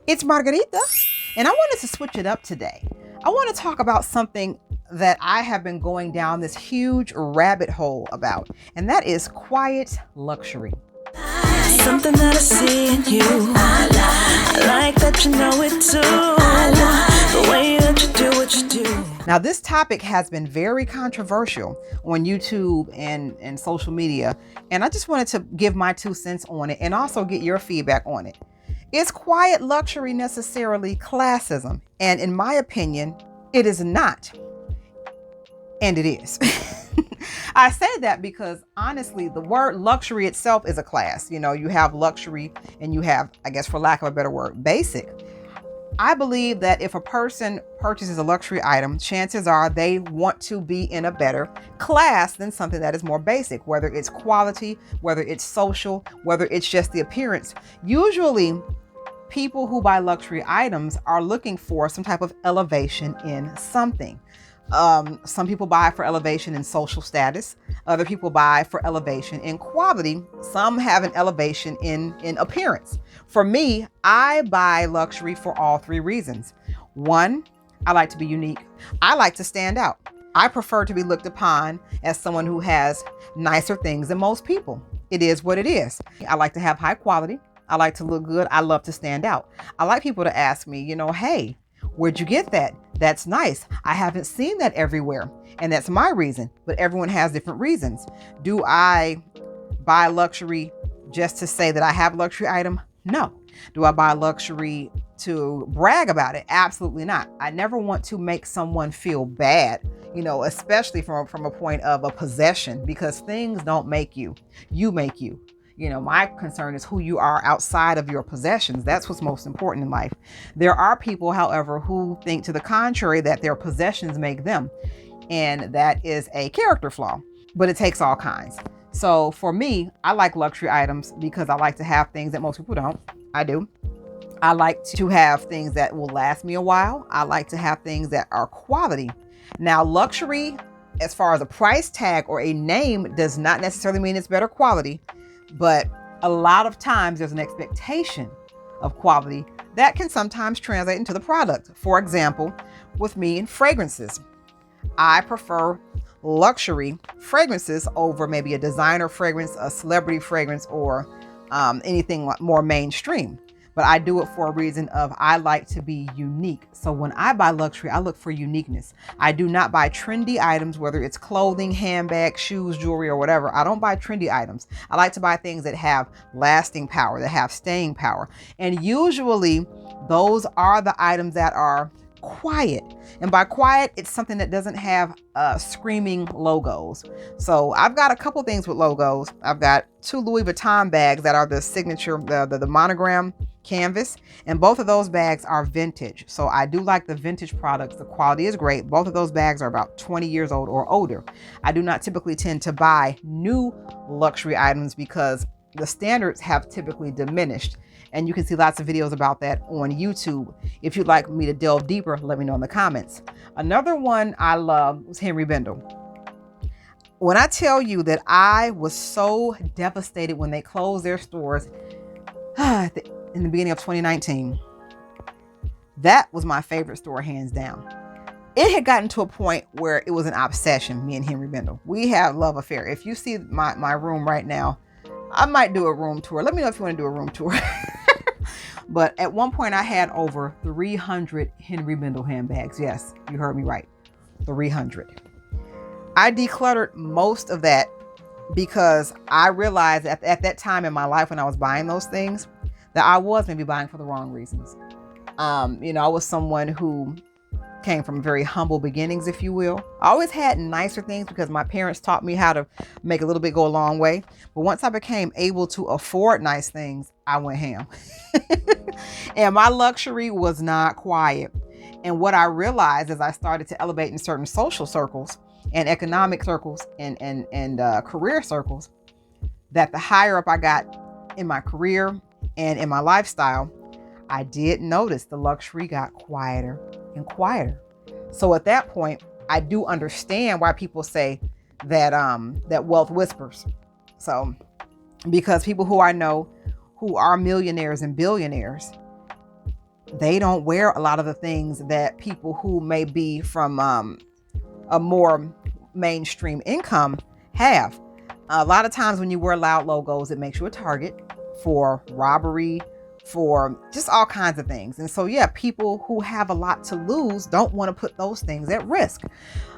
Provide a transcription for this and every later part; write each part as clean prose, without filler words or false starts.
It's Margarita, and I wanted to switch it up today. I want to talk about something that I have been going down this huge rabbit hole about, and that is quiet luxury. Something that I see in you. I like that you know it too. The way that you do what you do. Now, this topic has been very controversial on YouTube and social media, and I just wanted to give my 2 cents on it and also get your feedback on it. Is quiet luxury necessarily classism? And in my opinion, it is not. And it is. I say that because honestly, the word luxury itself is a class. You know, you have luxury and you have, I guess for lack of a better word, basic. I believe that if a person purchases a luxury item, chances are they want to be in a better class than something that is more basic, whether it's quality, whether it's social, whether it's just the appearance. Usually, people who buy luxury items are looking for some type of elevation in something. Some people buy for elevation in social status. Other people buy for elevation in quality. Some have an elevation in appearance. For me, I buy luxury for all 3 reasons. 1, I like to be unique. I like to stand out. I prefer to be looked upon as someone who has nicer things than most people. It is what it is. I like to have high quality. I like to look good. I love to stand out. I like people to ask me, hey, where'd you get that? That's nice. I haven't seen that everywhere. And that's my reason. But everyone has different reasons. Do I buy luxury just to say that I have a luxury item? No. Do I buy luxury to brag about it? Absolutely not. I never want to make someone feel bad, especially from a point of a possession, because things don't make you. You make you. My concern is who you are outside of your possessions. That's what's most important in life. There are people, however, who think to the contrary, that their possessions make them. And that is a character flaw, but it takes all kinds. So for me, I like luxury items because I like to have things that most people don't. I do. I like to have things that will last me a while. I like to have things that are quality. Now, luxury, as far as a price tag or a name, does not necessarily mean it's better quality. But a lot of times there's an expectation of quality that can sometimes translate into the product. For example, with me in fragrances, I prefer luxury fragrances over maybe a designer fragrance, a celebrity fragrance, or anything more mainstream. But I do it for a reason of I like to be unique. So when I buy luxury, I look for uniqueness. I do not buy trendy items, whether it's clothing, handbags, shoes, jewelry, or whatever. I don't buy trendy items. I like to buy things that have lasting power, that have staying power. And usually those are the items that are quiet. And by quiet, it's something that doesn't have screaming logos. So I've got a couple things with logos. I've got 2 Louis Vuitton bags that are the signature, the monogram canvas, and both of those bags are vintage. So I do like the vintage products. The quality is great. Both of those bags are about 20 years old or older. I do not typically tend to buy new luxury items because the standards have typically diminished. And you can see lots of videos about that on YouTube. If you'd like me to delve deeper, let me know in the comments. Another one I love was Henri Bendel. When I tell you that I was so devastated when they closed their stores in the beginning of 2019, that was my favorite store, hands down. It had gotten to a point where it was an obsession, me and Henri Bendel. We have love affair. If you see my room right now, I might do a room tour. Let me know if you want to do a room tour. But at one point I had over 300 Henri Bendel handbags. Yes, you heard me right. 300. I decluttered most of that because I realized at that time in my life when I was buying those things that I was maybe buying for the wrong reasons. I was someone who came from very humble beginnings, if you will. I always had nicer things because my parents taught me how to make a little bit go a long way. But once I became able to afford nice things, I went ham. And my luxury was not quiet. And what I realized as I started to elevate in certain social circles and economic circles and career circles, that the higher up I got in my career and in my lifestyle, I did notice the luxury got quieter and quieter. So at that point, I do understand why people say that that wealth whispers. So because people who I know who are millionaires and billionaires they don't wear a lot of the things that people who may be from a more mainstream income have. A lot of times when you wear loud logos, it makes you a target for robbery, for just all kinds of things. And so, yeah, people who have a lot to lose don't want to put those things at risk.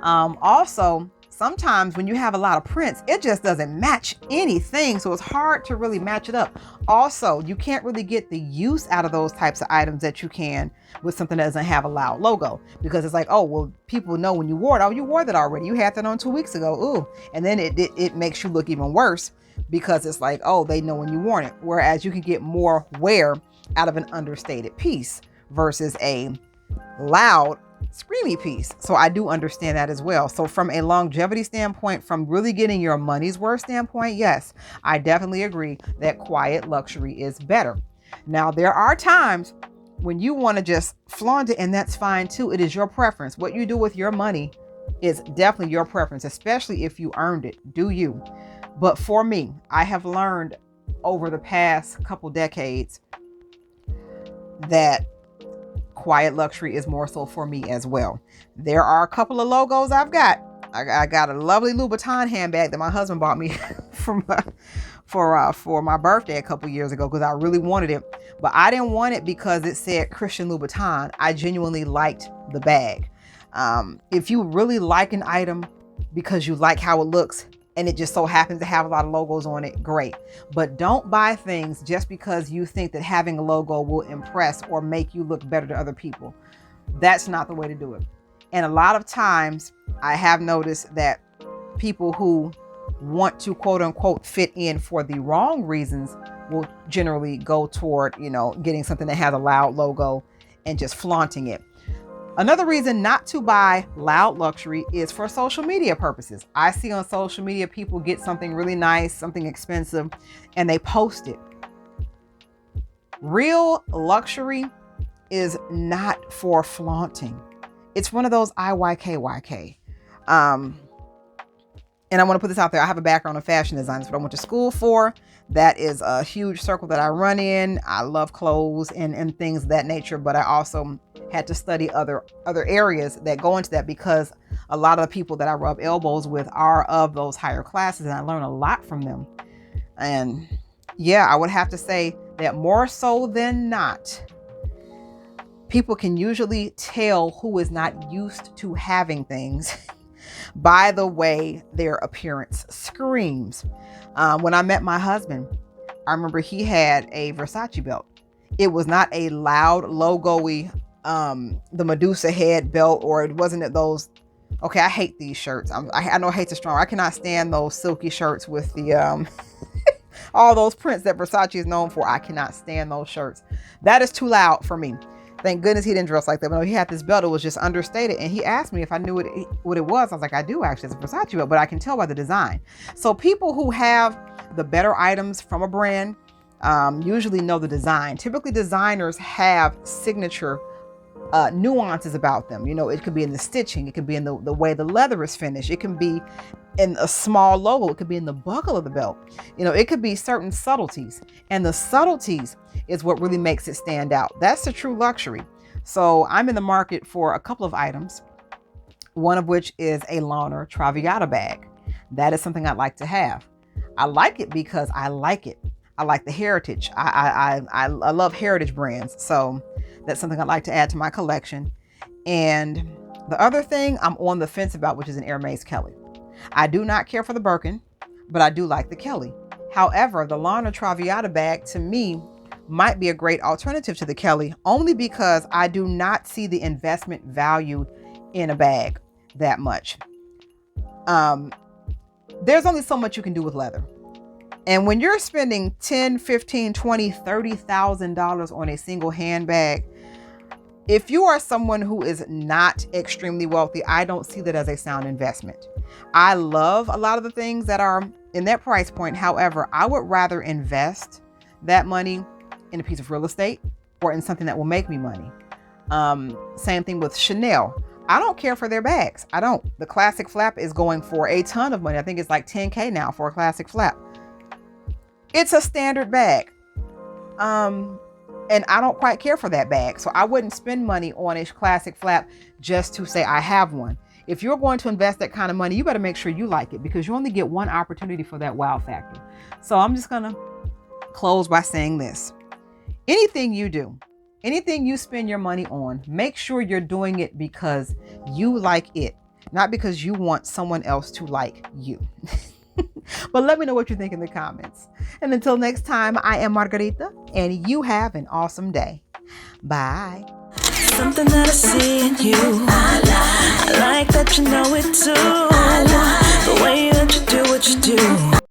Also, sometimes when you have a lot of prints, it just doesn't match anything. So it's hard to really match it up. Also, you can't really get the use out of those types of items that you can with something that doesn't have a loud logo, because it's like, oh, well, people know when you wore it. Oh, you wore that already. You had that on 2 weeks ago. Ooh. And then it makes you look even worse, because it's like, oh, they know when you wore it. Whereas you can get more wear out of an understated piece versus a loud screamy piece. So I do understand that as well. So from a longevity standpoint, from really getting your money's worth standpoint, yes, I definitely agree that quiet luxury is better. Now, there are times when you want to just flaunt it, and that's fine too. It is your preference. What you do with your money is definitely your preference, especially if you earned it. Do you? But for me, I have learned over the past couple decades that quiet luxury is more so for me as well. There are a couple of logos I've got. I got a lovely Louboutin handbag that my husband bought me for my birthday a couple years ago, because I really wanted it. But I didn't want it because it said Christian Louboutin. I genuinely liked the bag. If you really like an item because you like how it looks, and it just so happens to have a lot of logos on it, great. But don't buy things just because you think that having a logo will impress or make you look better to other people. That's not the way to do it. And a lot of times I have noticed that people who want to quote unquote fit in for the wrong reasons will generally go toward, getting something that has a loud logo and just flaunting it. Another reason not to buy loud luxury is for social media purposes. I see on social media people get something really nice, something expensive, and they post it. Real luxury is not for flaunting. It's one of those IYKYK. And I want to put this out there. I have a background in fashion design. That's what I went to school for. That is a huge circle that I run in. I love clothes and things of that nature, but I also had to study other areas that go into that, because a lot of the people that I rub elbows with are of those higher classes, and I learn a lot from them. And yeah, I would have to say that more so than not, people can usually tell who is not used to having things by the way their appearance screams. When I met my husband, I remember he had a Versace belt. It was not a loud logo-y, the Medusa head belt, or it wasn't those. Okay, I hate these shirts. I know hate's a strong. I cannot stand those silky shirts with the all those prints that Versace is known for. I cannot stand those shirts. That is too loud for me. Thank goodness he didn't dress like that. But no, he had this belt. It was just understated. And he asked me if I knew what it was. I was like, I do actually. It's a Versace belt, but I can tell by the design. So people who have the better items from a brand usually know the design. Typically, designers have signature nuances about them. It could be in the stitching. It could be in the way the leather is finished. It can be in a small logo. It could be in the buckle of the belt. It could be certain subtleties. And the subtleties is what really makes it stand out. That's the true luxury. So I'm in the market for a couple of items, one of which is a launer traviata bag. That is something I'd like to have. I like it because I like it. I like the heritage. I love heritage brands. So that's something I'd like to add to my collection. And the other thing I'm on the fence about, which is an Hermes Kelly. I do not care for the Birkin, but I do like the Kelly. However, the launer traviata bag to me might be a great alternative to the Kelly, only because I do not see the investment value in a bag that much. There's only so much you can do with leather. And when you're spending $10, $15, $20, $30,000 on a single handbag, if you are someone who is not extremely wealthy, I don't see that as a sound investment. I love a lot of the things that are in that price point. However, I would rather invest that money in a piece of real estate or in something that will make me money. Same thing with Chanel. I don't care for their bags. I don't. The classic flap is going for a ton of money. I think it's like $10K now for a classic flap. It's a standard bag. And I don't quite care for that bag. So I wouldn't spend money on a classic flap just to say I have one. If you're going to invest that kind of money, you better make sure you like it, because you only get one opportunity for that wow factor. So I'm just going to close by saying this. Anything you do, anything you spend your money on, make sure you're doing it because you like it, not because you want someone else to like you. But let me know what you think in the comments. And until next time, I am Margarita, and you have an awesome day. Bye. Something that I see in you. I like that you know it too. The way that you do what you do.